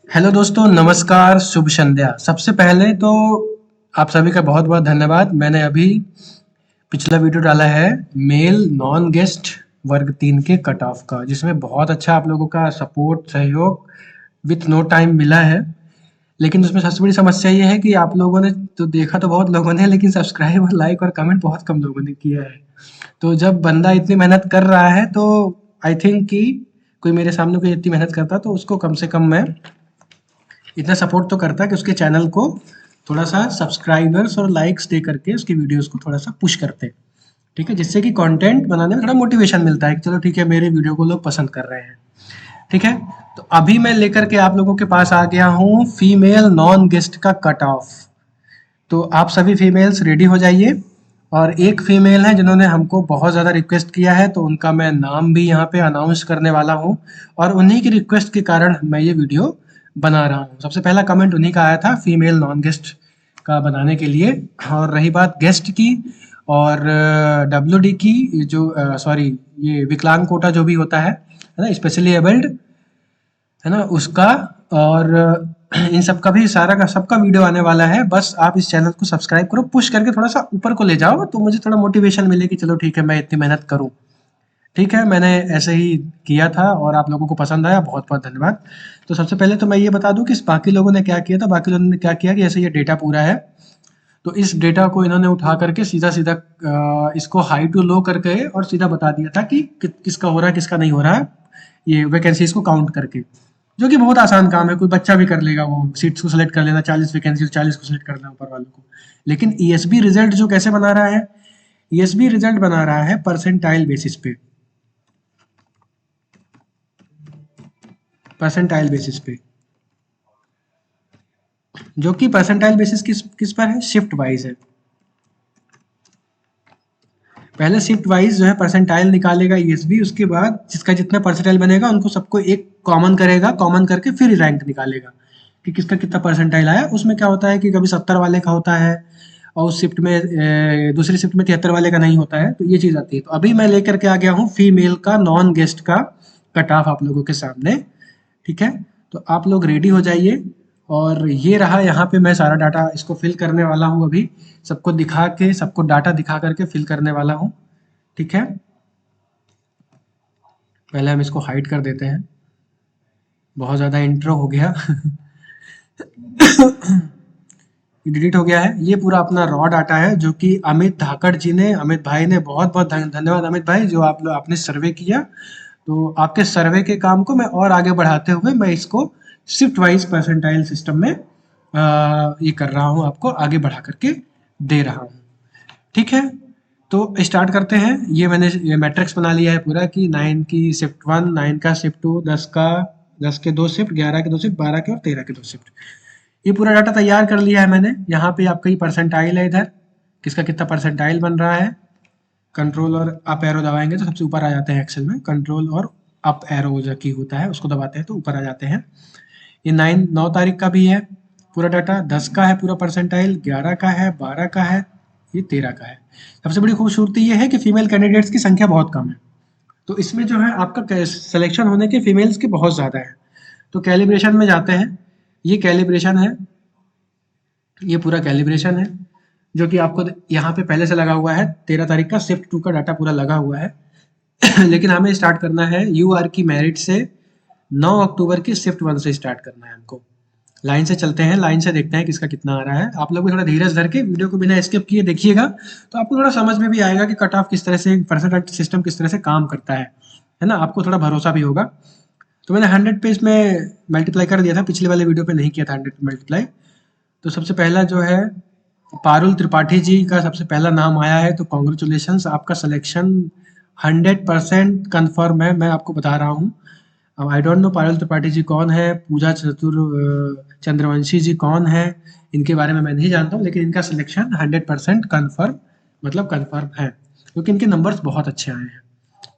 Hello दोस्तों, नमस्कार, शुभ संध्या। सबसे पहले तो आप सभी का बहुत बहुत धन्यवाद। मैंने अभी पिछला वीडियो डाला है मेल नॉन गेस्ट वर्ग 3 के कट ऑफ का, जिसमें बहुत अच्छा आप लोगों का सपोर्ट सहयोग विथ नो टाइम मिला है। लेकिन उसमें सबसे बड़ी समस्या ये है कि आप लोगों ने तो देखा तो बहुत लोगों ने, लेकिन सब्सक्राइब और लाइक और कमेंट बहुत कम लोगों ने किया है। तो जब बंदा इतनी मेहनत कर रहा है तो आई थिंक कि कोई मेरे सामने कोई इतनी मेहनत करता तो उसको कम से कम मैं इतना सपोर्ट तो करता कि उसके चैनल को थोड़ा सा सब्सक्राइबर्स और लाइक्स दे करके उसकी वीडियोस को थोड़ा सा पुश करते। ठीक है, जिससे कि कंटेंट बनाने में थोड़ा मोटिवेशन मिलता है कि चलो ठीक है, मेरे वीडियो को लोग पसंद कर रहे हैं। ठीक है, तो अभी मैं लेकर के आप लोगों के पास आ गया हूँ फीमेल नॉन गेस्ट का कट ऑफ। तो आप सभी फीमेल्स रेडी हो जाइए। और एक फीमेल है जिन्होंने हमको बहुत ज़्यादा रिक्वेस्ट किया है, तो उनका मैं नाम भी यहाँ पे अनाउंस करने वाला हूँ। और उन्हीं की रिक्वेस्ट के कारण मैं ये वीडियो बना रहा हूँ। सबसे पहला कमेंट उन्हीं का आया था फीमेल नॉन गेस्ट का बनाने के लिए। और रही बात गेस्ट की और डब्ल्यूडी की, जो सॉरी, ये विकलांग कोटा जो भी होता है ना, स्पेशली एबल्ड, है ना, उसका। और इन सब का भी सारा का सबका वीडियो आने वाला है। बस आप इस चैनल को सब्सक्राइब करो, पुश करके थोड़ा सा ऊपर को ले जाओ, तो मुझे थोड़ा मोटिवेशन मिले कि चलो ठीक है, मैं इतनी मेहनत करूँ। ठीक है, मैंने ऐसे ही किया था और आप लोगों को पसंद आया, बहुत बहुत धन्यवाद। तो सबसे पहले तो मैं ये बता दूं कि बाकी लोगों ने क्या किया था। बाकी लोगों ने क्या किया कि ऐसे ये डेटा पूरा है, तो इस डेटा को इन्होंने उठा करके सीधा सीधा इसको हाई टू लो करके और सीधा बता दिया था कि किसका हो रहा है किसका नहीं हो रहा है, ये वैकेंसीज को काउंट करके। जो कि बहुत आसान काम है, कोई बच्चा भी कर लेगा। वो सीट्स को सेलेक्ट कर लेना, 40 वैकेंसी 40 को सेलेक्ट करना ऊपर वालों को। लेकिन ईएसबी रिजल्ट जो कैसे बना रहा है, ईएसबी रिजल्ट बना रहा है परसेंटाइल बेसिस पे। परसेंटाइल बेसिस पे, जो कि परसेंटाइल बेसिस किस किस पर है, शिफ्ट वाइज है। पहले शिफ्ट वाइज जो है परसेंटाइल निकालेगा ईएसबी, उसके बाद जिसका जितना परसेंटाइल बनेगा उनको सबको एक कॉमन करेगा, कॉमन करके फिर रैंक निकालेगा कि किसका कितना परसेंटाइल आया। उसमें क्या होता है कि कभी 70 वाले का होता है और उस शिफ्ट में दूसरी शिफ्ट में 73 वाले का नहीं होता है, तो ये चीज़ आती है। तो अभी मैं लेकर के आ गया हूँ फीमेल का नॉन गेस्ट का कट ऑफ आप लोगों के सामने। ठीक है, तो आप लोग रेडी हो जाइए। और ये रहा, यहाँ पे मैं सारा डाटा इसको फिल करने वाला हूँ अभी, सबको दिखा के, सबको डाटा दिखा करके फिल करने वाला हूँ। ठीक है, पहले हम इसको हाइड कर देते हैं, बहुत ज़्यादा इंट्रो हो गया। डिलीट हो गया है। ये पूरा अपना रॉ डाटा है जो कि अमित धाकड़ जी ने, अमित भाई ने, बहुत बहुत धन्यवाद अमित भाई, जो आप लोग आपने सर्वे किया। तो आपके सर्वे के काम को मैं और आगे बढ़ाते हुए मैं इसको शिफ्ट वाइज परसेंटाइल सिस्टम में ये कर रहा हूँ, आपको आगे बढ़ा करके दे रहा हूँ। ठीक है, तो स्टार्ट करते हैं। ये मैंने ये मैट्रिक्स बना लिया है पूरा कि 9 की शिफ्ट 1, 9 का शिफ्ट 2, 10 का 10 के 2 शिफ्ट, 11 के 2 शिफ्ट, 12 के और 13 के 2 शिफ्ट। ये पूरा डाटा तैयार कर लिया है मैंने। यहाँ पे आपका ये परसेंटाइल है, इधर किसका कितना परसेंटाइल बन रहा है। कंट्रोल और अप एरो दबाएंगे तो सबसे ऊपर आ जाते हैं एक्सेल में। कंट्रोल और अप एरो जो की होता है उसको दबाते हैं तो ऊपर आ जाते हैं। ये 9 तारीख का भी है पूरा डाटा, 10 का है पूरा परसेंटाइल, 11 का है, 12 का है, ये 13 का है। सबसे बड़ी खूबसूरती ये है कि फीमेल कैंडिडेट्स की संख्या बहुत कम है, तो इसमें जो है आपका सिलेक्शन होने के फीमेल्स के बहुत ज़्यादा है। तो कैलिब्रेशन में जाते हैं। ये कैलिब्रेशन है, ये पूरा कैलिब्रेशन है जो कि आपको यहाँ पे पहले से लगा हुआ है। 13 तारीख का शिफ्ट 2 का डाटा पूरा लगा हुआ है। लेकिन हमें स्टार्ट करना है यूआर की मेरिट से। 9 अक्टूबर की शिफ्ट 1 से स्टार्ट करना है हमको। लाइन से चलते हैं, लाइन से देखते हैं किसका कितना आ रहा है। आप लोग भी थोड़ा धीरज धर के वीडियो को बिना स्किप किए देखिएगा, तो आपको थोड़ा समझ में भी आएगा कि कट ऑफ किस तरह से, परसेंटेज सिस्टम किस तरह से काम करता है ना, आपको थोड़ा भरोसा भी होगा। तो मैंने 100 पे इसमें मल्टीप्लाई कर दिया था, पिछले वाले वीडियो पे नहीं किया था 100 पे मल्टीप्लाई। तो सबसे पहला जो है पारुल त्रिपाठी जी का सबसे पहला नाम आया है, तो कॉन्ग्रेचुलेशंस, आपका सिलेक्शन 100% कन्फर्म है, मैं आपको बता रहा हूँ। अब I don't know Parul Tripathi ji कौन है, पूजा चंद्रवंशी जी कौन है, इनके बारे में मैं नहीं जानता हूँ, लेकिन इनका सिलेक्शन 100% कन्फर्म, मतलब कन्फर्म है, क्योंकि इनके नंबर्स बहुत अच्छे आए हैं।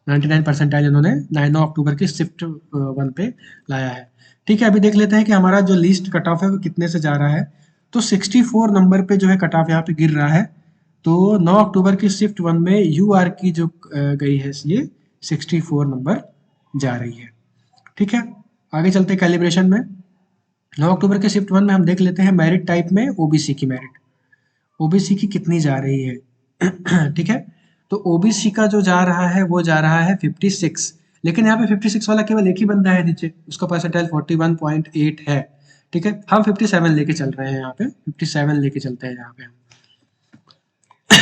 99 परसेंटाइल इन्होंने 9 अक्टूबर की शिफ्ट 1 पे लाया है। ठीक है, अभी देख लेते हैं कि हमारा जो लिस्ट कट ऑफ है वो कितने से जा रहा है। तो 64 नंबर पे जो है कट ऑफ यहाँ पे गिर रहा है। तो 9 अक्टूबर की शिफ्ट 1 में यूआर की जो गई है, ये 64 नंबर जा रही है। ठीक है, आगे चलते कैलिब्रेशन में। 9 अक्टूबर के शिफ्ट 1 में हम देख लेते हैं मेरिट टाइप में ओबीसी की मेरिट। ओबीसी की कितनी जा रही है? ठीक है, तो ओबीसी का जो जा रहा है वो जा रहा है 56, लेकिन यहाँ पे 56 वाला केवल एक ही बंदा है नीचे, उसका परसेंटाइल 41.8 है। ठीक है, हम 57 लेके चल रहे हैं, यहाँ पे 57 लेके चलते हैं यहाँ पे हम।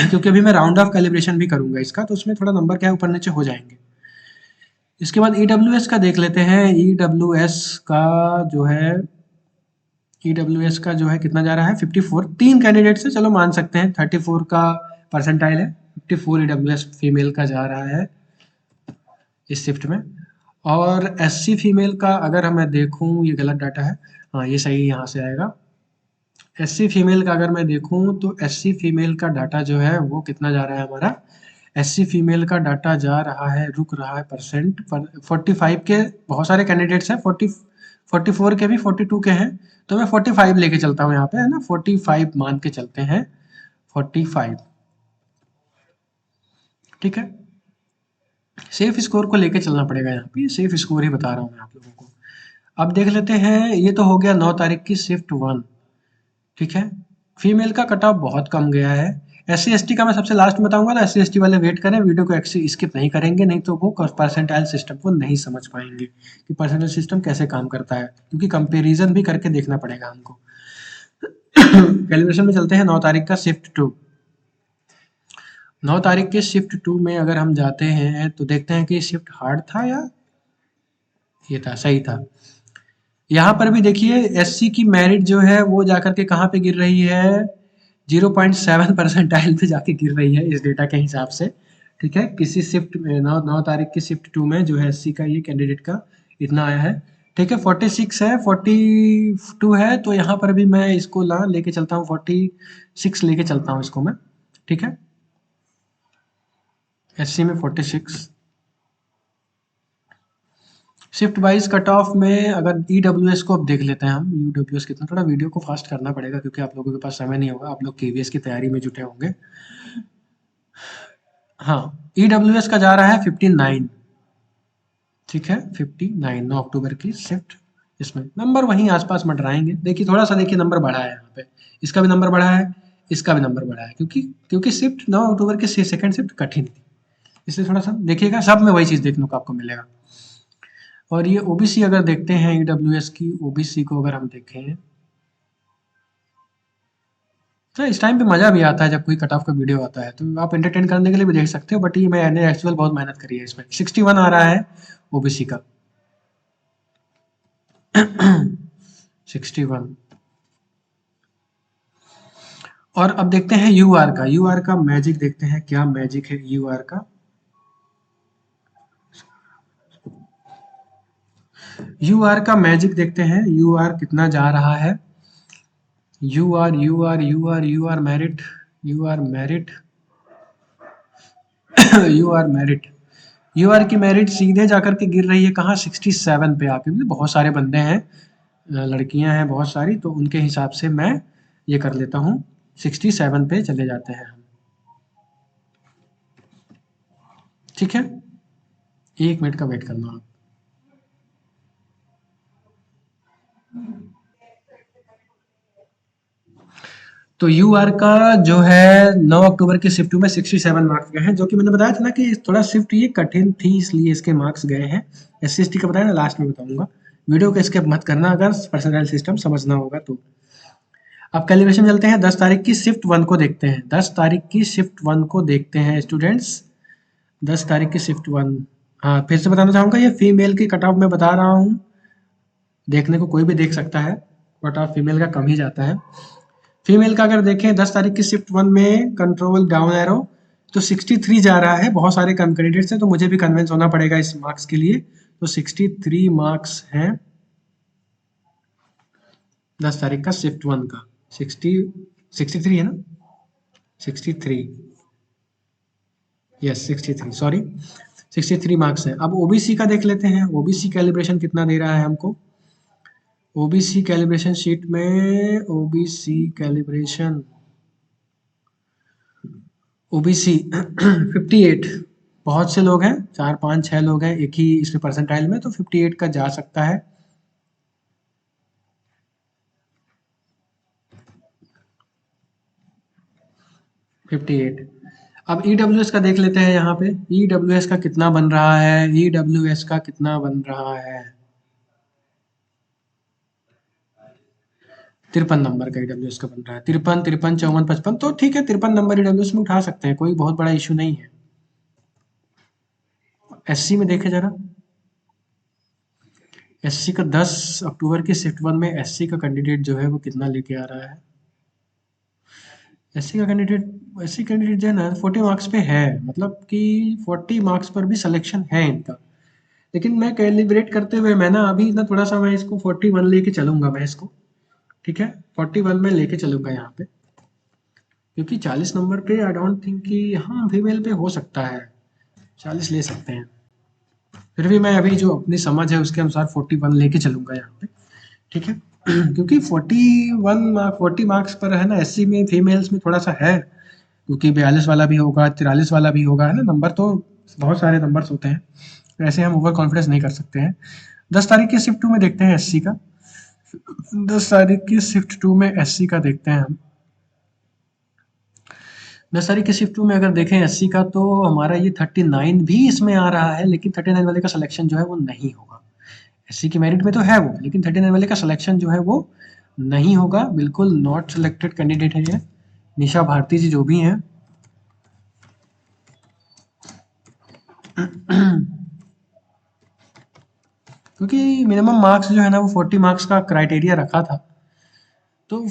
क्योंकि अभी मैं राउंड ऑफ कैलिब्रेशन भी करूंगा इसका, तो उसमें थोड़ा नंबर क्या है ऊपर नीचे हो जाएंगे। इसके बाद ईडब्ल्यूएस का देख लेते हैं। ईडब्ल्यूएस का जो है ईडब्ल्यूएस का जो है कितना जा रहा है 54। 3 कैंडिडेट से चलो मान सकते हैं 34 का परसेंटाइल है, 54 ईडब्ल्यूएस फीमेल का जा रहा है इस शिफ्ट में। और एससी फीमेल का अगर मैं देखूं, ये गलत डाटा है, हाँ ये सही यहाँ से आएगा। एससी फीमेल का अगर मैं देखूं तो एससी फीमेल का डाटा जो है वो कितना जा रहा है हमारा, एससी फीमेल का डाटा जा रहा है, रुक रहा है परसेंट पर 45 के बहुत सारे कैंडिडेट्स हैं, 44 के भी 42 के हैं, तो मैं 45 लेके चलता हूँ यहाँ पे, है ना, 45 मान के चलते हैं, 45। ठीक है, सेफ स्कोर को लेके चलना पड़ेगा यहाँ पे, सेफ स्कोर ही बता रहा हूँ मैं आप लोगों को। अब देख लेते हैं, ये तो हो गया 9 तारीख की शिफ्ट 1। ठीक है, फीमेल का कट ऑफ बहुत कम गया है। एस सी का मैं सबसे लास्ट में बताऊंगा ना, SC वाले वेट करें, वीडियो को स्किप नहीं करेंगे, नहीं तो वो परसेंटाइल सिस्टम को नहीं समझ पाएंगे कि परसेंटाइल सिस्टम कैसे काम करता है, क्योंकि कंपैरिजन भी करके देखना पड़ेगा हमको। कैलिब्रेशन में चलते हैं 9 तारीख का शिफ्ट 2। 9 तारीख के शिफ्ट 2 में अगर हम जाते हैं तो देखते हैं कि शिफ्ट हार्ड था या ये था, सही था। यहाँ पर भी देखिए एससी की मेरिट जो है वो जाकर के कहाँ पे गिर रही है, 0.7 परसेंटाइल पे जाके गिर रही है इस डेटा के हिसाब से। ठीक है, किसी शिफ्ट में 9 तारीख की शिफ्ट 2 में जो है एससी का ये कैंडिडेट का इतना आया है। ठीक है, 46 है, 42 है, तो यहाँ पर भी मैं इसको लेके चलता हूँ, 46 लेके चलता हूँ इसको मैं। ठीक है, एससी में 46। शिफ्ट वाइज कट ऑफ में अगर ईडब्ल्यूएस को अब देख लेते हैं हम, ईडब्ल्यूएस कितना, थोड़ा वीडियो को फास्ट करना पड़ेगा क्योंकि आप लोगों के पास समय नहीं होगा, आप लोग केवीएस की तैयारी में जुटे होंगे। हाँ, ईडब्ल्यूएस का जा रहा है 59। ठीक है, 59 9 अक्टूबर की शिफ्ट। इसमें नंबर वहीं आसपास मंडराएंगे, देखिए थोड़ा सा देखिए नंबर बढ़ा है यहाँ पे, इसका भी नंबर बढ़ा है, इसका भी नंबर बढ़ा है, क्योंकि क्योंकि शिफ्ट 9 अक्टूबर की सेकंड शिफ्ट कठिन थी, इसलिए थोड़ा सा देखिएगा, सब में वही चीज़ देखने को आपको मिलेगा। और ये ओबीसी अगर देखते हैं, ईडब्ल्यूएस की ओबीसी को अगर हम देखें तो इस टाइम पे मज़ा भी आता है जब कोई कट ऑफ का वीडियो आता है, तो आप एंटरटेन करने के लिए भी देख सकते हो, बट ये मैंने एक्चुअल बहुत मेहनत करी है इसमें। 61 आ रहा है ओबीसी का। 61। और अब देखते हैं यूआर का, यूआर का मैजिक देखते हैं, क्या मैजिक है यूआर का। यूआर का मैजिक देखते हैं, यूआर कितना जा रहा है। UR merit, UR merit, UR merit, UR की मेरिट सीधे जाकर के गिर रही है कहाँ, 67 पे आके। मतलब बहुत सारे बंदे हैं, लड़कियां हैं बहुत सारी, तो उनके हिसाब से मैं ये कर लेता हूँ, 67 पे चले जाते हैं हम। ठीक है, 1 मिनट का वेट करना आप। तो यूआर का जो है 9 अक्टूबर के शिफ्ट में 67 मार्क्स गए हैं, जो कि मैंने बताया था ना कि थोड़ा शिफ्ट ये कठिन थी इसलिए इसके मार्क्स गए हैं। SC का बताया ना, लास्ट में बताऊंगा, वीडियो को स्किप मत करना अगर पर्सनल सिस्टम समझना होगा तो। अब कैलिब्रेशन चलते हैं, 10 तारीख की शिफ्ट 1 को देखते हैं, 10 तारीख की शिफ्ट 1 को देखते हैं स्टूडेंट्स। 10 तारीख की शिफ्ट 1, हाँ फिर से बताना चाहूँगा, ये फीमेल की कट ऑफ में बता रहा हूँ, देखने को कोई भी देख सकता है, कट ऑफ फीमेल का कम ही जाता है। फीमेल का अगर देखें 10 तारीख की शिफ्ट 1 में कंट्रोल डाउन एरो, तो 63 जा रहा है, बहुत सारे कम कैंडिडेट्स हैं, तो मुझे भी कन्विंस होना पड़ेगा इस मार्क्स के लिए, तो 63 मार्क्स हैं 10 तारीख का शिफ्ट 1 का। 63 है ना, 63, यस 63, सॉरी 63 मार्क्स है। अब ओबीसी का देख लेते हैं, ओबीसी कैलिब्रेशन कितना दे रहा है हमको। ओबीसी कैलिब्रेशन शीट में, ओबीसी कैलिब्रेशन, ओबीसी 58, बहुत से लोग हैं, 4 5 6 लोग हैं एक ही इसमें परसेंटाइल में, तो 58 का जा सकता है। 58। अब ईडब्ल्यूएस का देख लेते हैं यहाँ पे, ईडब्ल्यूएस का कितना बन रहा है, ईडब्ल्यूएस का कितना बन रहा है, 53 नंबर का ईडब्ल्यूएस का बन रहा है, 53, 53, 54, 55, तो ठीक है 53 नंबर ईडब्ल्यूएस में उठा सकते हैं, कोई बहुत बड़ा इशू नहीं है। एससी में देखे जरा, एससी का 10 अक्टूबर की शिफ्ट 1 में एससी का कैंडिडेट जो है वो कितना लेके आ रहा है, एससी कैंडिडेट जो है ना 40 मार्क्स पे है, मतलब कि 40 मार्क्स पर भी सिलेक्शन है इनका। लेकिन मैं कैलिब्रेट करते हुए मैं ना अभी ना थोड़ा सा मैं इसको 41 लेके चलूंगा मैं इसको, ठीक है 41 में लेके चलूंगा यहाँ पे, क्योंकि 40 नंबर पे आई डोंट थिंक कि हाँ फीमेल पे हो सकता है, 40 ले सकते हैं। फिर भी मैं अभी जो अपनी समझ है उसके अनुसार 41 लेके चलूंगा यहाँ पे, ठीक है। क्योंकि 40 मार्क्स पर है ना एससी में फीमेल्स में थोड़ा सा है, क्योंकि 42 वाला भी होगा, 43 वाला भी होगा, है ना, नंबर तो बहुत सारे नंबर्स होते हैं, ऐसे हम ओवर कॉन्फिडेंस नहीं कर सकते हैं। 10 तारीख की शिफ्ट 2 में देखते हैं एससी का, 10 तारीख की शिफ्ट 2 में एससी का देखते हैं हम। 10 तारीख की शिफ्ट 2 में अगर देखें एससी का, तो हमारा ये 39 भी इसमें आ रहा है, लेकिन 39 वाले का सिलेक्शन जो है वो नहीं होगा। एससी की मेरिट में तो है वो, लेकिन 39 वाले का सिलेक्शन जो है वो नहीं होगा, बिल्कुल नॉट सिलेक्टेड कैंडिडेट है ये। निशा भारती जी जो भी हैं, क्योंकि मिनिमम मार्क्स जो है ना वो 40 मार्क्स का क्राइटेरिया रखा था, तो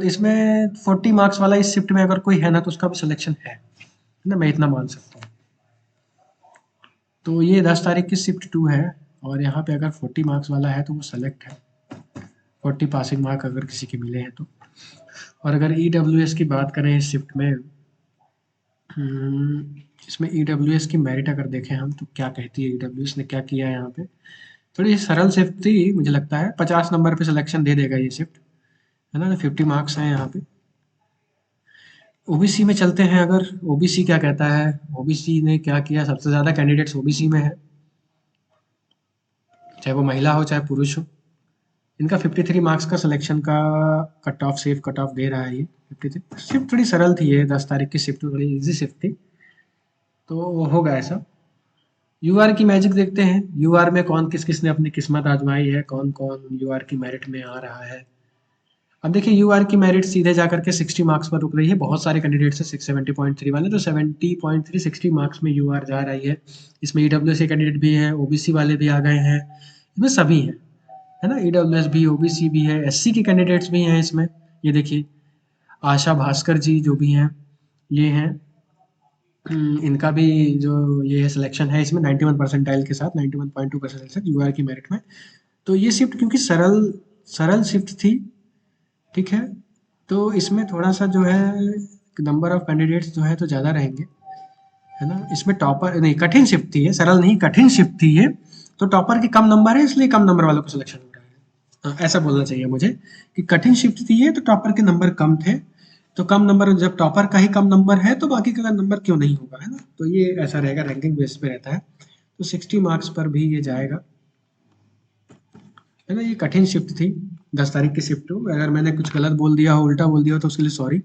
इसमें 40 मार्क्स वाला इस शिफ्ट में अगर कोई है ना तो उसका भी सिलेक्शन है ना, मैं इतना मान सकता हूँ। तो ये 10 तारीख की शिफ्ट 2 है, और यहाँ पे अगर 40 मार्क्स वाला है तो वो सेलेक्ट है, 40 पासिंग मार्क अगर किसी के मिले हैं तो। और अगर ईडब्ल्यूएस की बात करें इस शिफ्ट में, इसमें ईडब्ल्यूएस की मेरिट अगर देखें हम तो क्या कहती है, ईडब्ल्यूएस ने क्या किया है यहाँ पे, थोड़ी सरल शिफ्ट थी मुझे लगता है, 50 नंबर पे सिलेक्शन दे देगा ये शिफ्ट, है ना, 50 मार्क्स हैं यहाँ पे। ओबीसी में चलते हैं, अगर ओबीसी क्या कहता है, ओबीसी ने क्या किया, सबसे ज़्यादा कैंडिडेट्स ओबीसी में है, चाहे वो महिला हो चाहे पुरुष हो। इनका 53 मार्क्स का सिलेक्शन का cut off, safe cut off दे रहा है ये 53। शिफ्ट थोड़ी सरल थी ये, 10 तारीख की शिफ्ट थोड़ी इजी शिफ्ट थी, तो वो होगा ऐसा। यूआर की मैजिक देखते हैं, यूआर में कौन किस किस ने अपनी किस्मत आजमाई है, कौन कौन यूआर की मेरिट में आ रहा है। अब देखिए यूआर की मेरिट सीधे जाकर के 60 मार्क्स पर रुक रही है, बहुत सारे कैंडिडेट्स है 670.3 वाले, तो 70.3 60 मार्क्स में यूआर जा रही है। इसमें ईडब्ल्यूएस के कैंडिडेट भी हैं, ओबीसी वाले भी आ गए हैं, इसमें सभी हैं, है ना, ईडब्ल्यूएस भी, ओबीसी भी है, एससी के कैंडिडेट्स भी हैं इसमें। ये देखिए आशा भास्कर जी जो भी हैं, ये हैं, इनका भी जो ये है सिलेक्शन है इसमें 91 परसेंटाइल के साथ, 91.2 परसेंटाइल यूआर की मेरिट में। तो ये शिफ्ट क्योंकि सरल सरल शिफ्ट थी, ठीक है, तो इसमें थोड़ा सा जो है नंबर ऑफ कैंडिडेट्स जो है तो ज़्यादा रहेंगे, है ना। इसमें टॉपर नहीं, कठिन शिफ्ट थी ये, सरल नहीं कठिन शिफ्ट थी ये, तो टॉपर के कम नंबर है इसलिए कम नंबर वालों को सिलेक्शन हो रहा है। ऐसा बोलना चाहिए मुझे कि कठिन शिफ्ट थी ये, तो टॉपर के नंबर कम थे, तो कम नंबर, जब टॉपर का ही कम नंबर है तो बाकी का नंबर क्यों नहीं होगा, है ना, तो ये ऐसा रहेगा, रैंकिंग बेस पे रहता है, तो 60 मार्क्स पर भी ये जाएगा, है ना। ये कठिन शिफ्ट थी 10 तारीख की शिफ्ट हो, अगर मैंने कुछ गलत बोल दिया हो, उल्टा बोल दिया हो तो उसके लिए सॉरी,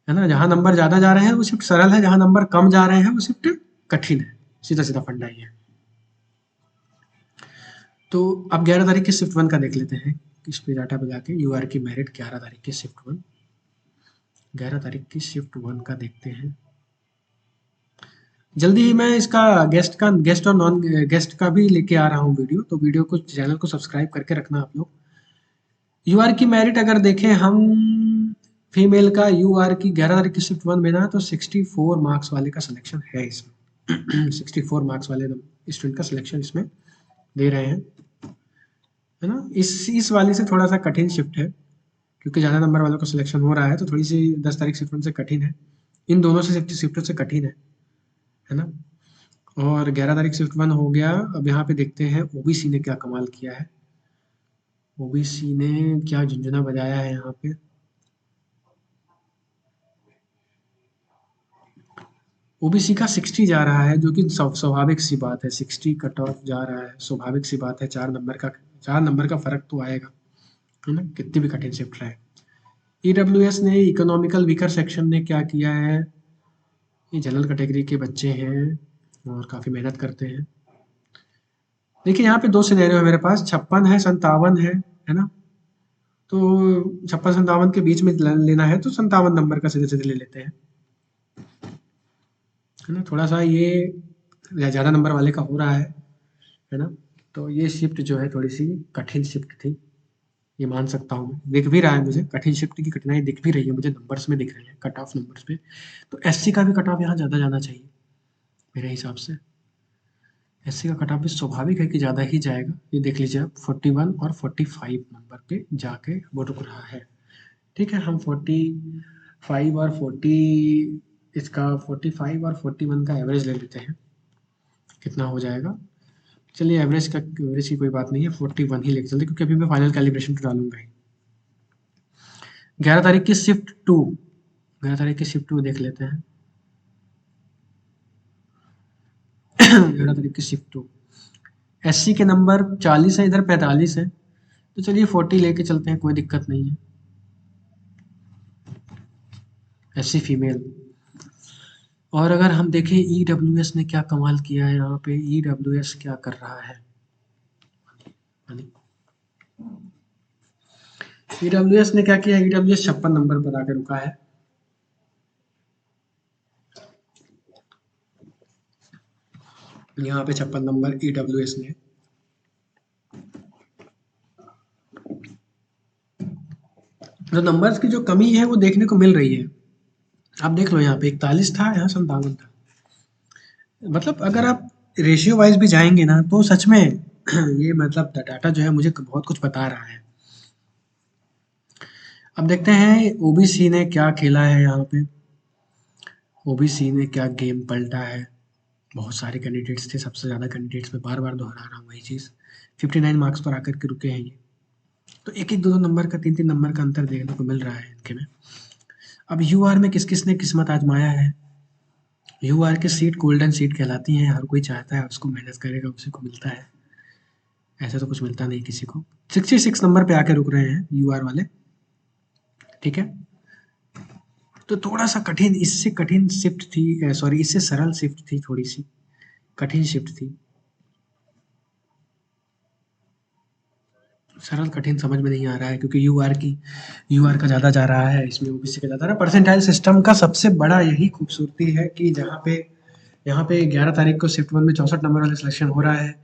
है ना। जहाँ नंबर ज़्यादा जा रहे हैं वो शिफ्ट सरल है, जहाँ नंबर कम जा रहे हैं वो शिफ्ट कठिन है, सीधा सीधा फंडा ही है। तो अब 11 तारीख की शिफ्ट 1 का देख लेते हैं, इस पे डाटा बजा के यूआर की मेरिट 11 तारीख की शिफ्ट 1, 11 तारीख की शिफ्ट 1 का देखते हैं। जल्दी ही मैं इसका गेस्ट और नॉन गेस्ट का भी लेके आ रहा हूँ वीडियो, तो वीडियो को, चैनल को सब्सक्राइब करके रखना आप लोग। यूआर की मेरिट अगर देखें हम, फीमेल का यूआर की 11 तारीख की शिफ्ट 1 में ना तो 64 मार्क्स वाले का सिलेक्शन है इसमें। 64 मार्क्स वाले स्टूडेंट का सिलेक्शन इसमें दे रहे हैं, है ना। इस वाले से थोड़ा सा कठिन शिफ्ट है, क्योंकि ज़्यादा नंबर वालों का सिलेक्शन हो रहा है, तो थोड़ी सी 10 तारीख शिफ्ट 1 से कठिन है, इन दोनों से शिफ्टों से कठिन है ना। और 11 तारीख शिफ्ट 1 हो गया। अब यहाँ पे देखते हैं ओबीसी ने क्या कमाल किया है, ओबीसी ने क्या झुंझुना बजाया है यहाँ पे। ओबीसी का 60 जा रहा है, जो कि स्वाभाविक सी बात है, 60 कट ऑफ जा रहा है, स्वाभाविक सी बात है, 4 नंबर का फर्क तो आएगा, है ना, कितनी भी कठिन शिफ्ट रहे। ईडब्ल्यूएस ने इकोनॉमिकल वीकर सेक्शन ने क्या किया है, ये जनरल कैटेगरी के बच्चे हैं और काफ़ी मेहनत करते हैं। देखिए यहाँ पे दो सिनेरियो है मेरे पास, 56 है, 57 है ना? तो 56-57 के बीच में लेना है तो 57 नंबर का सीधे सीधे ले लेते हैं, है ना? थोड़ा सा ये ज़्यादा नंबर वाले का हो रहा है ना? तो ये शिफ्ट जो है थोड़ी सी कठिन शिफ्ट थी, ये मान सकता हूँ मैं, दिख भी रहा है मुझे कठिन शिफ्ट की कठिनाई दिख भी रही है मुझे, नंबर्स में दिख रही है, कट ऑफ नंबर्स पे। तो एससी का भी कट ऑफ यहाँ ज़्यादा जाना चाहिए मेरे हिसाब से। एससी का कट ऑफ भी स्वाभाविक है कि ज़्यादा ही जाएगा। ये देख लीजिए आप 41 और 45 नंबर पे जाके वो रुक रहा है। ठीक है, हम 45 और 40 इसका 45 और 41 का एवरेज ले लेते हैं, कितना हो जाएगा। चलिए एवरेज की कोई बात नहीं है, 41 ही लेके चलते क्योंकि अभी मैं फाइनल कैलिब्रेशन तो डालूंगा ही। 11 तारीख की शिफ्ट टू, 11 तारीख की शिफ्ट टू देख लेते हैं। 11 तारीख की शिफ्ट टू, एससी के नंबर 40 है, इधर 45 है, तो चलिए 40 लेके चलते हैं, कोई दिक्कत नहीं है। SC female. और अगर हम देखें ईडब्ल्यूएस ने क्या कमाल किया है यहाँ पे, ईडब्ल्यूएस क्या कर रहा है, ईडब्ल्यूएस ने क्या किया, ईडब्ल्यूएस 56 नंबर पर आकर रुका है। यहाँ पे 56 नंबर ईडब्ल्यूएस ने, जो नंबर्स की जो कमी है वो देखने को मिल रही है। आप देख लो यहाँ पे 41 था, यहाँ 57 था। मतलब अगर आप रेशियो वाइज भी जाएंगे ना तो सच में ये मतलब डाटा जो है मुझे बहुत कुछ बता रहा है। अब देखते हैं ओबीसी ने क्या खेला है यहाँ पे, ओबीसी ने क्या गेम पलटा है। बहुत सारे कैंडिडेट्स थे, सबसे ज़्यादा कैंडिडेट्स में बार बार दोहरा रहा हूँ वही चीज़, 59 मार्क्स पर आकर के रुके हैं ये। तो एक एक दो दो नंबर का, तीन तीन नंबर का अंतर देखने को मिल रहा है इनके में। अब यूआर में किस किस ने किस्मत आजमाया है, यूआर की सीट गोल्डन सीट कहलाती है, हर कोई चाहता है उसको, मेहनत करेगा उसी को मिलता है, ऐसा तो कुछ मिलता नहीं किसी को। 66 नंबर पे आके रुक रहे हैं यूआर वाले, ठीक है। तो थोड़ा सा कठिन, इससे कठिन शिफ्ट थी, सॉरी इससे सरल शिफ्ट थी, थोड़ी सी कठिन शिफ्ट थी। सरल कठिन समझ में नहीं आ रहा है क्योंकि यूआर का ज़्यादा जा रहा है, इसमें ओबीसी का ज़्यादा रहा। परसेंटाइल सिस्टम का सबसे बड़ा यही खूबसूरती है कि यहाँ पे 11 तारीख को शिफ्ट वन में 64 नंबर वाले सिलेक्शन हो रहा है,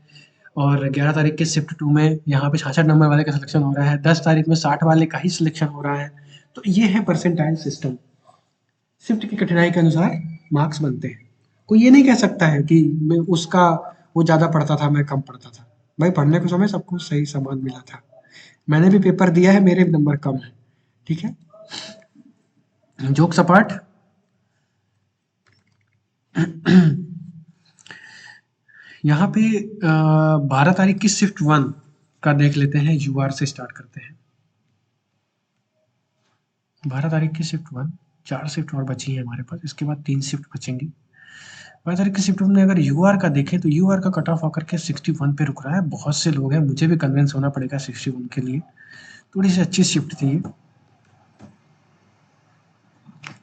और 11 तारीख के शिफ्ट टू में यहाँ पे 66 नंबर वाले का सिलेक्शन हो रहा है, 10 तारीख में 60 वाले का ही सिलेक्शन हो रहा है। तो ये है परसेंटाइल सिस्टम, शिफ्ट की कठिनाई के अनुसार मार्क्स बनते हैं। कोई ये नहीं कह सकता है कि मैं उसका वो ज़्यादा पढ़ता था, मैं कम पढ़ता था। भाई पढ़ने के समय सबको सही समान मिला था। मैंने भी पेपर दिया है, मेरे भी नंबर कम है, ठीक है। जोक सपाट। यहाँ पे 12 तारीख की शिफ्ट वन का देख लेते हैं, यूआर से स्टार्ट करते हैं। 12 तारीख की शिफ्ट वन, 4 शिफ्ट और बची है हमारे पास, इसके बाद 3 शिफ्ट बचेंगी। 12 तारीख की शिफ्ट वन में अगर यूआर का देखें तो यूआर का कट ऑफ आकर के 61 पे रुक रहा है। बहुत से लोग हैं, मुझे भी कन्विंस होना पड़ेगा 61 के लिए। थोड़ी सी अच्छी शिफ्ट थी ये।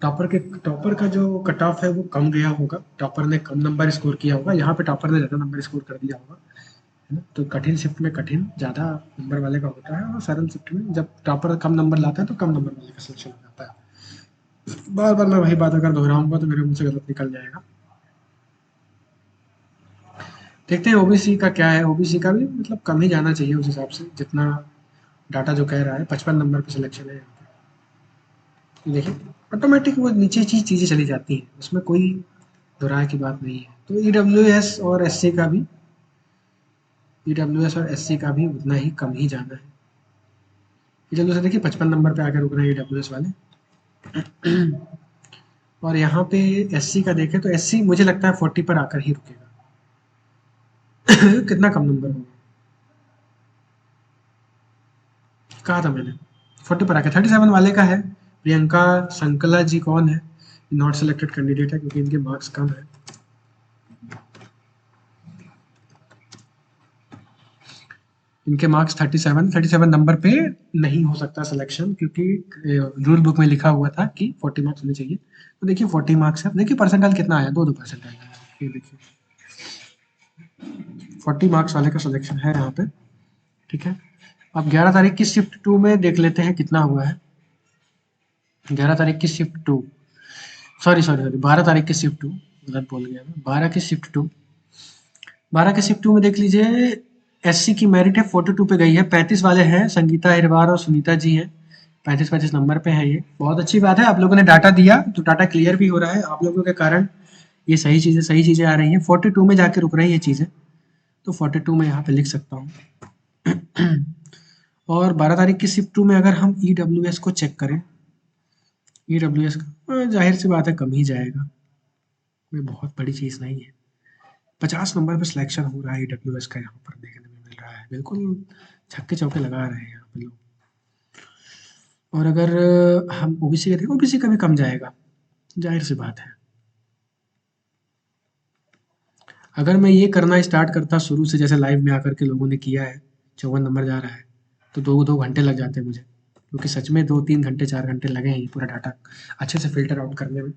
टॉपर का जो कट ऑफ है वो कम गया होगा, टॉपर ने कम नंबर स्कोर किया होगा, यहाँ पे टॉपर ने ज़्यादा नंबर स्कोर कर दिया होगा, है ना। तो कठिन शिफ्ट में कठिन ज़्यादा नंबर वाले का होता है, और सरल शिफ्ट में जब टॉपर कम नंबर लाता है तो कम नंबर वाले का सिलेक्शन हो जाता है। बार बार मैं वही बात अगर दोहराऊंगा तो मेरे मुंह से गलत निकल जाएगा। देखते हैं ओबीसी का क्या है, ओबीसी का भी मतलब कम ही जाना चाहिए उस हिसाब से, जितना डाटा जो कह रहा है 55 नंबर पे सिलेक्शन है यहाँ पे। देखिए ऑटोमेटिक वो नीचे चीज़ें चली जाती हैं, उसमें कोई दोहराए की बात नहीं है। तो ईडब्ल्यूएस और एससी का भी, ईडब्ल्यूएस और एससी का भी उतना ही कम ही जाना है। ईडब्ल्यूएस देखिए 55 नंबर पे आकर रुक रहे हैं ईडब्ल्यूएस वाले। और यहाँ पे एससी का देखें तो एससी मुझे लगता है 40 पर आकर ही रुकेगा। कितना कम नंबर होगा, कहा था मैंने 40 पर आकर। 37 वाले का है, प्रियंका संकला जी कौन है, नॉट सिलेक्टेड कैंडिडेट है क्योंकि इनके मार्क्स कम है। इनके मार्क्स 37 नंबर पे नहीं हो सकता सिलेक्शन, क्योंकि रूल बुक में लिखा हुआ था कि 40 मार्क्स होने चाहिए। तो देखिए 40 मार्क्स है। देखिए परसेंटाइल कितना आया, 2 परसेंटाइल आया। ये देखिए 40 मार्क्स वाले का सिलेक्शन है यहाँ पे। ठीक है, अब 11 तारीख की शिफ्ट 2 में देख लेते हैं कितना हुआ है। 11 तारीख की शिफ्ट 2, सॉरी 12 तारीख की शिफ्ट 2, गलत बोल गया मैं। 12 की शिफ्ट 2, 12 के शिफ्ट 2 में देख लीजिए, एससी की मेरिट है 42 पे गई है। 35 वाले हैं, संगीता अहिरवार और सुनीता जी हैं। 35 नंबर पे है। ये बहुत अच्छी बात है, आप लोगों ने डाटा दिया तो डाटा क्लियर भी हो रहा है आप लोगों के कारण। ये सही चीजें आ रही हैं। 42 में जाके रुक रही है चीजें, तो 42 में यहाँ पे लिख सकता हूँ। और 12 तारीख की शिफ्ट 2 में अगर हम ईडब्ल्यूएस को चेक करें, ईडब्ल्यूएस का जाहिर सी बात है कम ही जाएगा, कोई बहुत बड़ी चीज़ नहीं है। 50 नंबर पे सिलेक्शन हो रहा है ईडब्ल्यूएस का, यहाँ पर देखने में मिल रहा है। बिल्कुल छक्के चौके लगा रहे हैं यहाँ पे लोग। और अगर हम ओबीसी का देखें, ओबीसी का भी कम जाएगा, जाहिर सी बात है। अगर मैं ये करना स्टार्ट करता शुरू से, जैसे लाइव में आकर के लोगों ने किया है, 54 नंबर जा रहा है, तो 2 घंटे लग जाते मुझे, क्योंकि सच में 2-3 घंटे 4 घंटे लगे हैं ये पूरा डाटा अच्छे से फिल्टर आउट करने में।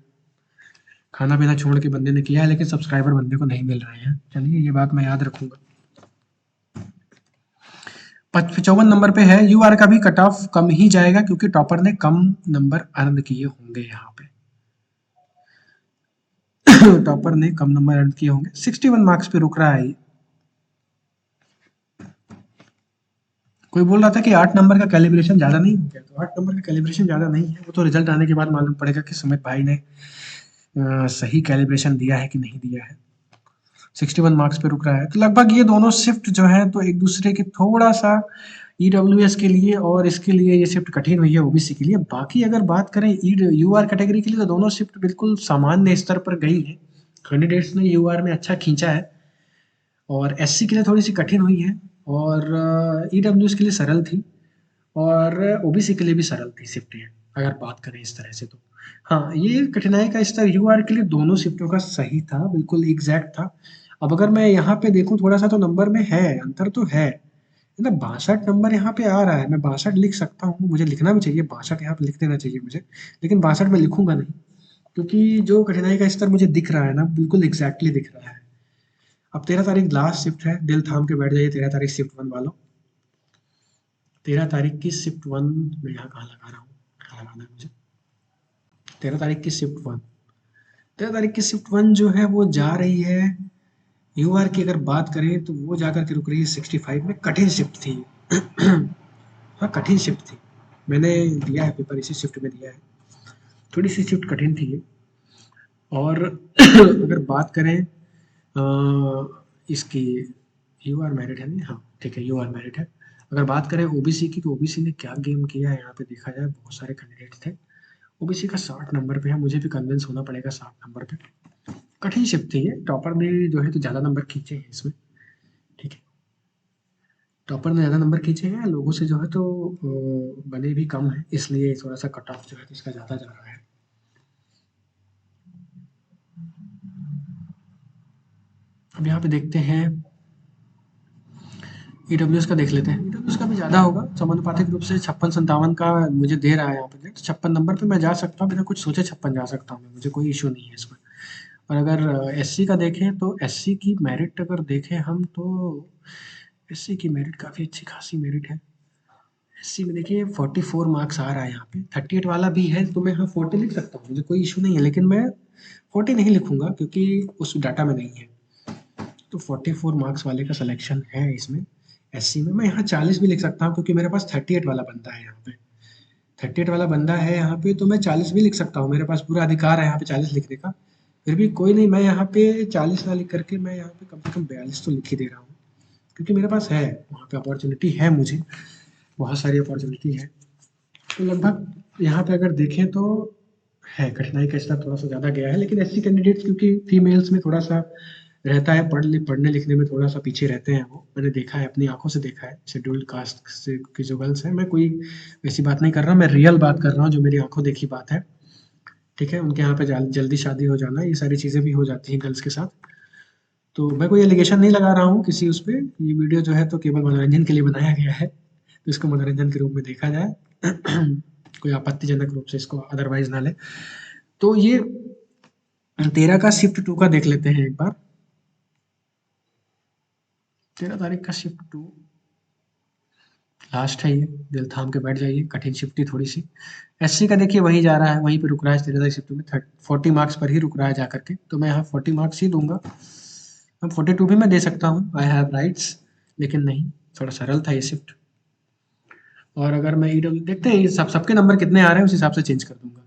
खाना पीना छोड़ के बंदे ने किया है, लेकिन सब्सक्राइबर बंदे को नहीं मिल रहे हैं। चलिए ये बात मैं याद रखूंगा। 55 नंबर पे है। यूआर का भी कट ऑफ कम ही जाएगा, क्योंकि टॉपर ने कम नंबर अर्न किए होंगे यहाँ पे। टॉपर ने कम नंबर अर्न किए होंगे। 61 मार्क्स पे रुक रहा है ये। कोई बोल रहा था कि 8 नंबर का कैलिब्रेशन ज्यादा नहीं हो गया, तो 8 नंबर का कैलिब्रेशन ज्यादा नहीं है, वो तो रिजल्ट आने के बाद मालूम पड़ेगा कि सुमित भाई ने सही कैलिब्रेशन दिया है कि नहीं दिया है। 61 मार्क्स पे रुक रहा है, तो लगभग ये दोनों शिफ्ट जो है तो एक दूसरे के थोड़ा सा ईडब्ल्यूएस के लिए और इसके लिए ये शिफ्ट कठिन हुई है ओबीसी के लिए। बाकी अगर बात करें यूआर कैटेगरी के लिए, तो दोनों शिफ्ट बिल्कुल सामान्य स्तर पर गई है। कैंडिडेट्स ने यूआर में अच्छा खींचा है, और एससी के लिए थोड़ी सी कठिन हुई है, और ईडब्ल्यूएस के लिए सरल थी, और ओबीसी के लिए भी सरल थी शिफ्टें, अगर बात करें इस तरह से तो। हाँ, ये कठिनाई का स्तर यूआर के लिए दोनों शिफ्टों का सही था, बिल्कुल एग्जैक्ट था। अब अगर मैं यहाँ पे देखूँ थोड़ा सा, तो नंबर में है अंतर तो है। मतलब 62 नंबर यहाँ पे आ रहा है, मैं 62 लिख सकता हूँ, मुझे लिखना भी चाहिए 62, यहाँ पे लिख देना चाहिए मुझे, लेकिन 62 में लिखूंगा नहीं, क्योंकि जो कठिनाई का स्तर मुझे दिख रहा है ना, बिल्कुल एग्जैक्टली दिख रहा है। अब 13 तारीख लास्ट शिफ्ट है, दिल थाम के बैठ जाइए 13 तारीख शिफ्ट 1 वालों। 13 तारीख की शिफ्ट 1 मैं यहाँ कहाँ लगा रहा हूँ, कहाँ लगाना है मुझे। 13 तारीख की शिफ्ट 1, 13 तारीख की शिफ्ट 1 जो है वो जा रही है। यूआर की अगर बात करें तो वो जाकर के रुक रही है 65 में। कठिन शिफ्ट थी। हाँ कठिन शिफ्ट थी, मैंने दिया है पेपर, इसी शिफ्ट में दिया है। थोड़ी सी शिफ्ट कठिन थी ये। और अगर बात करें इसकी, यू आर मैरिड है नहीं, हाँ ठीक है यू आर मैरिड है। अगर बात करें ओबीसी की, तो ओबीसी ने क्या गेम किया है यहाँ पे देखा जाए, बहुत सारे कैंडिडेट थे। ओबीसी का 60 नंबर पे है, मुझे भी कन्विंस होना पड़ेगा 60 नंबर पे। कठिन शिफ्ट थी ये, टॉपर ने जो है तो ज़्यादा नंबर खींचे हैं इसमें। ठीक है, टॉपर ने ज़्यादा नंबर खींचे हैं, लोगों से जो है तो बने भी कम है, इसलिए थोड़ा सा कट ऑफ जो है तो इसका ज़्यादा जा रहा है। अब यहाँ पे देखते हैं ईडब्ल्यूएस का, देख लेते हैं। ईडब्ल्यूएस का भी ज़्यादा होगा समानुपातिक रूप से, 56-57 का मुझे दे रहा है यहाँ पे। 56 नंबर पे मैं जा सकता हूँ, बिना कुछ सोचे 56 जा सकता हूँ, मुझे कोई इशू नहीं है इसमें। और अगर एससी का देखें, तो एससी की मेरिट अगर देखें हम, तो एससी की मेरिट काफ़ी अच्छी खासी मेरिट है। एससी में देखिए 44 मार्क्स आ रहा है यहाँ पे। 38 वाला भी है, तो मैं हाँ 40 लिख सकता हूँ, मुझे कोई इशू नहीं है, लेकिन मैं 40 नहीं लिखूंगा क्योंकि उस डाटा में नहीं है। तो 44 मार्क्स वाले का सिलेक्शन है इसमें। एससी में मैं यहाँ 40 भी लिख सकता हूँ, क्योंकि मेरे पास 38 वाला बंदा है यहाँ पे। 38 वाला बंदा है यहाँ पे, तो मैं 40 भी लिख सकता हूँ, मेरे पास पूरा अधिकार है यहाँ पे 40 लिखने का। फिर भी कोई नहीं, मैं यहाँ पे 40 ना लिख करके मैं यहाँ पे कम से कम 42 तो लिख ही दे रहा हूँ, क्योंकि मेरे पास है वहाँ पे अपॉर्चुनिटी है, मुझे बहुत सारी अपॉर्चुनिटी है। तो लगभग यहाँ पे अगर देखें तो है, कठिनाई का स्तर थोड़ा सा ज़्यादा गया है, लेकिन एससी कैंडिडेट्स क्योंकि फीमेल्स में थोड़ा सा रहता है, पढ़ने लिखने में थोड़ा सा पीछे रहते हैं वो, मैंने देखा है, अपनी आंखों से देखा है। शेड्यूल्ड कास्ट से की जो गर्ल्स हैं, मैं कोई वैसी बात नहीं कर रहा, मैं रियल बात कर रहा हूँ, जो मेरी आंखों देखी बात है। ठीक है, उनके यहाँ पे जल्दी शादी हो जाना, ये सारी चीज़ें भी हो जाती हैं गर्ल्स के साथ। तो मैं कोई एलिगेशन नहीं लगा रहा हूँ किसी उस पे, ये वीडियो जो है तो केवल मनोरंजन के लिए बनाया गया है, तो इसको मनोरंजन के रूप में देखा जाए। कोई आपत्तिजनक रूप से इसको अदरवाइज ना ले। तो ये 13 का शिफ्ट 2 का देख लेते हैं एक बार। 13 तारीख का शिफ्ट 2 लास्ट है, ये दिल थाम के बैठ जाइए, कठिन शिफ्ट ही थोड़ी सी। एससी का देखिए वहीं जा रहा है, वहीं पे रुक रहा है 13 तारीख शिफ्ट में, 40 मार्क्स पर ही रुक रहा है जा करके, तो मैं यहाँ 40 मार्क्स ही दूंगा। अब 42 भी मैं दे सकता हूँ, आई हैव राइट्स, लेकिन नहीं, थोड़ा सरल था ये शिफ्ट। और अगर मैं ईडब्ल्यू देखते हैं, ये सबके नंबर कितने आ रहे हैं उस हिसाब से चेंज कर दूंगा।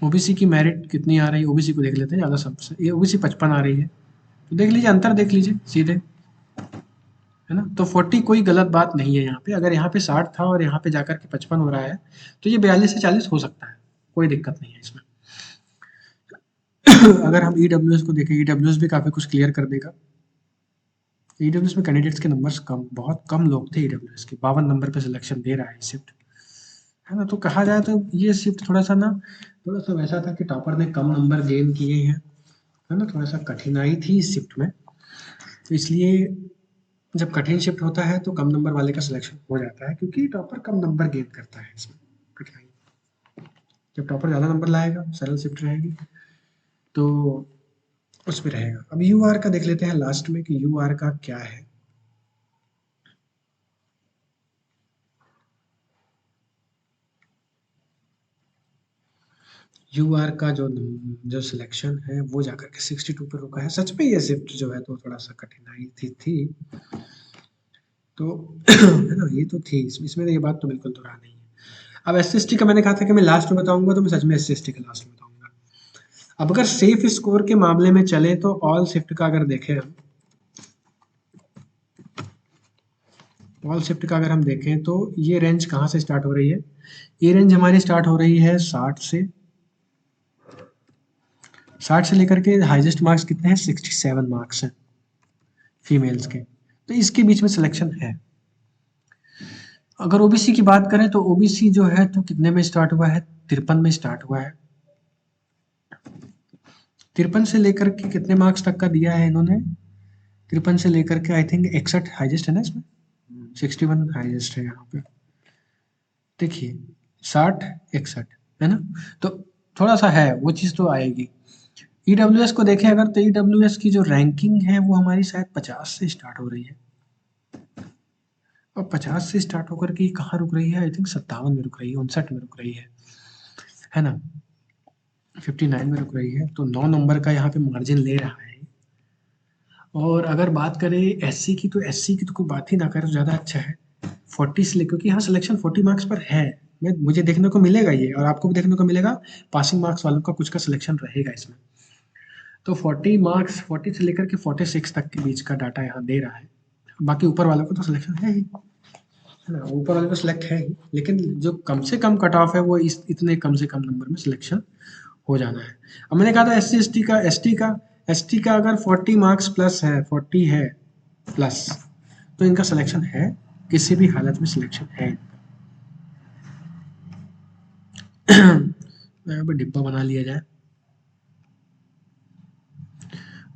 ओबीसी की मेरिट कितनी आ रही है, ओबीसी को देख लेते हैं ज़्यादा सबसे, ये ओबीसी 55 आ रही है, तो देख लीजिए अंतर, देख लीजिए सीधे, है ना। तो 40 कोई गलत बात नहीं है यहाँ पे, अगर यहाँ पे 60 था और यहाँ पे जाकर के 55 हो रहा है, तो ये 42 से 40 हो सकता है, कोई दिक्कत नहीं है इसमें। अगर हम ईडब्ल्यूएस को देखें, ईडब्ल्यूएस भी काफ़ी कुछ क्लियर कर देगा। ईडब्ल्यूएस में कैंडिडेट्स के नंबर्स कम, बहुत कम लोग थे ईडब्ल्यूएस के, 52 नंबर पे सिलेक्शन दे रहा है शिफ्ट, है ना। तो कहा जाए तो ये शिफ्ट थोड़ा सा ना, थोड़ा सा वैसा था कि टॉपर ने कम नंबर गेन किए हैं, है ना, थोड़ा सा कठिनाई थी इस शिफ्ट में, तो इसलिए जब कठिन शिफ्ट होता है तो कम नंबर वाले का सिलेक्शन हो जाता है, क्योंकि टॉपर कम नंबर गेन करता है इसमें, कठिनाई। जब टॉपर ज़्यादा नंबर लाएगा, सरल शिफ्ट रहेगी, तो उसमें रहेगा। अब यू आर का देख लेते हैं लास्ट में कि यू आर का क्या है। यू आर का जो सिलेक्शन है वो जाकर के 62 पे रुका है। सच में ये शिफ्ट जो है तो थोड़ा सा कठिनाई थी तो है ना, ये तो थी, इसमें तो ये बात तो बिल्कुल तो रहा नहीं है। अब एस सी का मैंने कहा था कि मैं लास्ट में बताऊंगा, तो मैं सच में एस सी का लास्ट में बताऊंगा। अब अगर सेफ स्कोर के मामले में चले तो ऑल शिफ्ट का अगर देखें हम, ऑल शिफ्ट का अगर हम देखें तो ये रेंज कहाँ से स्टार्ट हो रही है, ये रेंज हमारी स्टार्ट हो रही है 60 से लेकर के हाईएस्ट मार्क्स कितने हैं, 67 मार्क्स हैं फीमेल्स के, तो इसके बीच में सिलेक्शन है। अगर ओबीसी की बात करें तो ओबीसी जो है तो कितने में स्टार्ट हुआ है, 53 में स्टार्ट हुआ है। 53 से लेकर के कितने मार्क्स तक का दिया है इन्होंने, 53 से लेकर के आई थिंक 61 हाईएस्ट है ना इसमें, 61 हाईएस्ट है यहाँ पे, देखिए 60 61, है ना। तो थोड़ा सा है वो चीज़ तो आएगी। ईडब्ल्यूएस को देखें अगर, तो ईडब्ल्यूएस की जो रैंकिंग है वो हमारी शायद 50 से स्टार्ट हो रही है, और 50 से स्टार्ट होकर के कहाँ रुक रही है, आई थिंक 57 में रुक रही है, 59 में रुक रही है ना, 59 में रुक रही है, तो 9 नंबर का यहाँ पे मार्जिन ले रहा है। और अगर बात करें एससी की, तो एससी की तो कोई बात ही ना करें तो ज़्यादा अच्छा है, 40 से, क्योंकि यहाँ सिलेक्शन 40 मार्क्स पर है, मैं मुझे देखने को मिलेगा ये, और आपको भी देखने को मिलेगा, पासिंग मार्क्स वालों का कुछ का सिलेक्शन रहेगा इसमें। तो 40 मार्क्स, 40 से लेकर के 46 तक के बीच का डाटा यहाँ दे रहा है, बाकी ऊपर वालों को तो सिलेक्शन है ही, है ना, ऊपर वाले को सिलेक्ट है ही, लेकिन जो कम से कम कट ऑफ है वो इस इतने कम से कम नंबर में सिलेक्शन हो जाना है। अब मैंने कहा था एस सी एस टी का अगर 40 मार्क्स प्लस है, 40 है प्लस, तो इनका सिलेक्शन है, किसी भी हालत में सिलेक्शन है। यहाँ पे डिब्बा बना लिया जाए,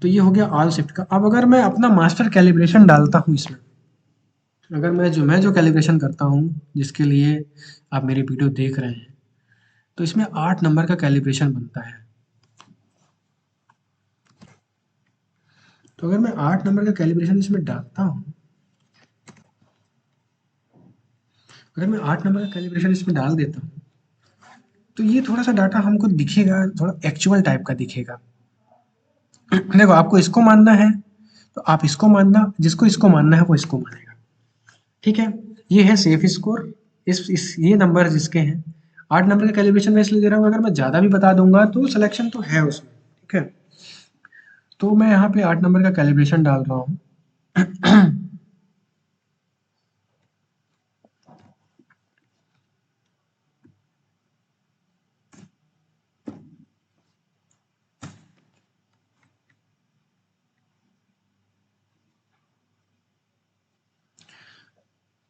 तो ये हो गया ऑल शिफ्ट का। अब अगर मैं अपना मास्टर कैलिब्रेशन डालता हूँ इसमें, अगर मैं जो कैलिब्रेशन करता हूँ, जिसके लिए आप मेरी वीडियो देख रहे हैं, तो इसमें 8 नंबर का कैलिब्रेशन बनता है। तो अगर मैं 8 नंबर का कैलिब्रेशन इसमें डालता हूँ, अगर मैं 8 नंबर का कैलिब्रेशन इसमें डाल देता हूँ, तो ये थोड़ा सा डाटा हमको दिखेगा, थोड़ा एक्चुअल टाइप का दिखेगा। देखो आपको इसको मानना है तो आप इसको मानना, जिसको इसको मानना है वो इसको मानेगा, ठीक है। ये है सेफ स्कोर, इस ये नंबर जिसके हैं, 8 नंबर का कैलिब्रेशन मैं इसलिए दे रहा हूँ, अगर मैं ज़्यादा भी बता दूंगा तो सिलेक्शन तो है उसमें, ठीक है। तो मैं यहाँ पे 8 नंबर का कैलिब्रेशन डाल रहा हूँ।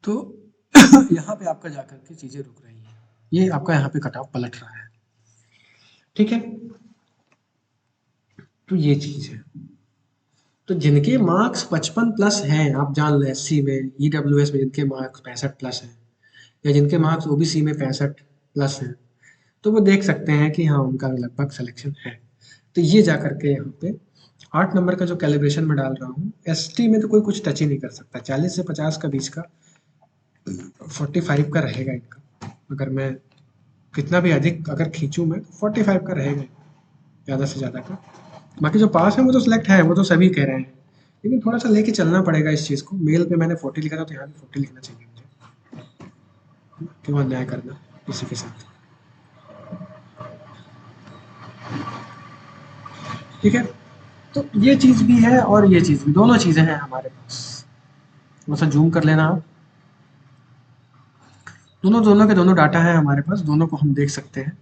तो यहाँ पे आपका जाकर के चीज़ें रुक रही हैं, ये आपका यहाँ पे कट ऑफ पलट रहा है, ठीक है। तो ये चीज़ है। तो जिनके मार्क्स 55 प्लस हैं, आप जान लो एससी में, ईडब्ल्यूएस में जिनके मार्क्स 65 प्लस हैं, या जिनके मार्क्स ओबीसी में 65 प्लस हैं, तो वो देख सकते हैं कि हाँ उनका लगभग सिलेक्शन है। तो ये जा करके यहाँ पे 8 नंबर का जो कैलिब्रेशन में डाल रहा हूँ, एसटी में तो कोई कुछ टच ही नहीं कर सकता। 40 से 50 का बीच का 45 का रहेगा इनका। अगर मैं कितना भी अधिक अगर खींचूँ मैं, तो 45 का रहेगा ज़्यादा से ज़्यादा का। बाकी जो पास है वो तो सिलेक्ट है, वो तो सभी कह रहे हैं, लेकिन थोड़ा सा लेके चलना पड़ेगा इस चीज़ को। मेल पे मैंने 40 लिखा था, तो यहाँ भी 40 लिखना चाहिए मुझे। क्यों अन्याय करना किसी के साथ। ठीक है, तो ये चीज़ भी है और ये चीज़ भी, दोनों चीज़ें हैं हमारे पास। थोड़ा सा जूम कर लेना आप। दोनों दोनों के दोनों डाटा है हमारे पास, दोनों को हम देख सकते हैं।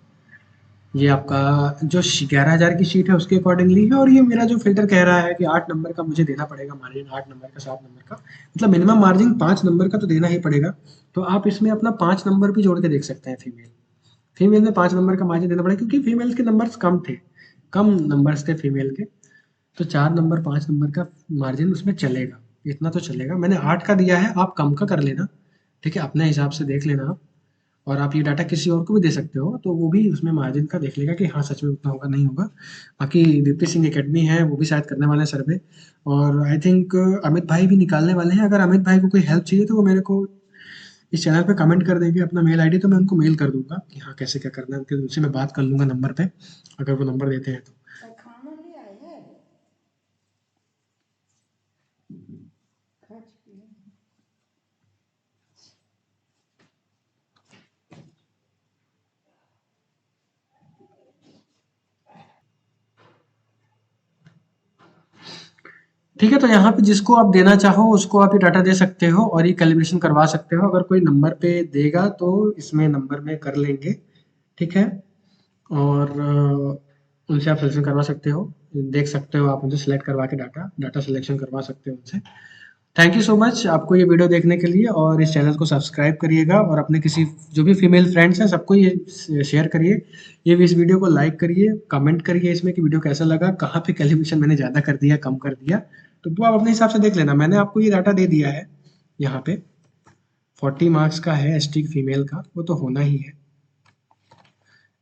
ये आपका जो 11,000 की शीट है उसके अकॉर्डिंगली है, और ये मेरा जो फिल्टर कह रहा है कि 8 नंबर का मुझे देना पड़ेगा मार्जिन, 8 नंबर का, 7 नंबर का, मतलब मिनिमम मार्जिन 5 नंबर का तो देना ही पड़ेगा। तो आप इसमें अपना 5 नंबर भी जोड़ के देख सकते हैं। फीमेल में 5 नंबर का मार्जिन देना पड़ेगा, क्योंकि फीमेल के नंबर्स कम थे, कम नंबर्स थे फीमेल के। तो 4 नंबर 5 नंबर का मार्जिन उसमें चलेगा, इतना तो चलेगा। मैंने 8 का दिया है, आप कम का कर लेना, ठीक है, अपने हिसाब से देख लेना आप। और आप ये डाटा किसी और को भी दे सकते हो, तो वो भी उसमें मार्जिन का देख लेगा कि हाँ सच में उतना होगा नहीं होगा। बाकी दीप्ति सिंह एकेडमी है, वो भी शायद करने वाले हैं सर्वे, और आई थिंक अमित भाई भी निकालने वाले हैं। अगर अमित भाई को कोई हेल्प चाहिए तो वो मेरे को इस चैनल पे कमेंट कर देंगे अपना मेल आईडी, तो मैं उनको मेल कर दूंगा कि हाँ कैसे क्या करना है, उनसे मैं बात कर लूंगा नंबर पे, अगर वो नंबर देते हैं तो। ठीक है, तो यहाँ पे जिसको आप देना चाहो उसको आप ये डाटा दे सकते हो और ये कैलिब्रेशन करवा सकते हो। अगर कोई नंबर पे देगा तो इसमें नंबर में कर लेंगे, ठीक है। और उनसे आप सिलेक्शन करवा सकते हो, देख सकते हो, आप उनसे सेलेक्ट करवा के डाटा डाटा सिलेक्शन करवा सकते हो उनसे। थैंक यू सो मच आपको ये वीडियो देखने के लिए, और इस चैनल को सब्सक्राइब करिएगा, और अपने किसी जो भी फीमेल फ्रेंड्स हैं सबको ये शेयर करिए। ये भी इस वीडियो को लाइक करिए, कमेंट करिए इसमें कि वीडियो कैसा लगा, कहाँ पे कैलिब्रेशन मैंने ज़्यादा कर दिया, कम कर दिया। तो वो आप अपने हिसाब से देख लेना। मैंने आपको ये डाटा दे दिया है यहाँ पे, 40 मार्क्स का है एसटी फीमेल का, वो तो होना ही है,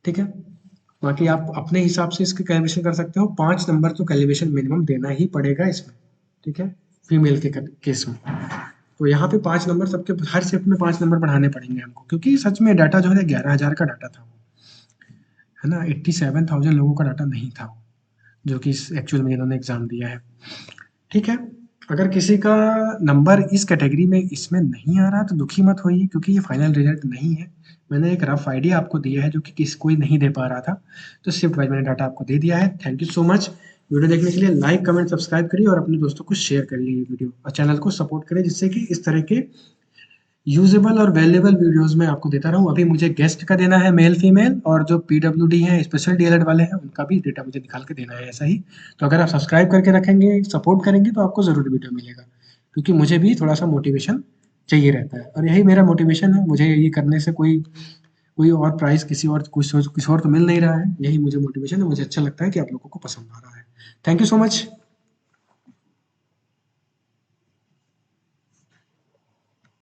ठीक है। बाकी आप अपने हिसाब से इसके कैलिब्रेशन कर सकते हो। 5 नंबर तो कैलिब्रेशन मिनिमम देना ही पड़ेगा इसमें, ठीक है, फीमेल के केस में। तो यहाँ पे 5 नंबर सबके, हर शिफ्ट में 5 नंबर बढ़ाने पड़ेंगे हमको, क्योंकि सच में डाटा जो है 11,000 का डाटा था वो, है ना, 87,000 लोगों का डाटा नहीं था वो, जो कि एक्चुअल में इन्होंने एग्जाम दिया है, ठीक है। अगर किसी का नंबर इस कैटेगरी में इसमें नहीं आ रहा तो दुखी मत होइए, क्योंकि ये फाइनल रिजल्ट नहीं है। मैंने एक रफ आइडिया आपको दिया है जो कि किस कोई नहीं दे पा रहा था, तो शिफ्ट वाइज मैंने डाटा आपको दे दिया है। Thank you so much. Video देखने के लिए लाइक कमेंट सब्सक्राइब करिए, और अपने दोस्तों को शेयर करिए ये वीडियो, और चैनल को सपोर्ट करिए, जिससे कि इस तरह के यूजेबल और वैल्यूएबल वीडियोस मैं आपको देता रहूं। अभी मुझे गेस्ट का देना है मेल फीमेल, और जो पीडब्ल्यूडी हैं स्पेशल डीएलएड वाले हैं उनका भी डेटा मुझे निकाल के देना है ऐसा ही। तो अगर आप सब्सक्राइब करके रखेंगे, सपोर्ट करेंगे, तो आपको ज़रूर वीडियो मिलेगा, क्योंकि मुझे भी थोड़ा सा मोटिवेशन चाहिए रहता है, और यही मेरा मोटिवेशन है। मुझे ये करने से कोई कोई और प्राइज़ किसी और तो मिल नहीं रहा है, यही मुझे मोटिवेशन है। मुझे अच्छा लगता है कि आप लोगों को पसंद आ रहा है। Thank you so much.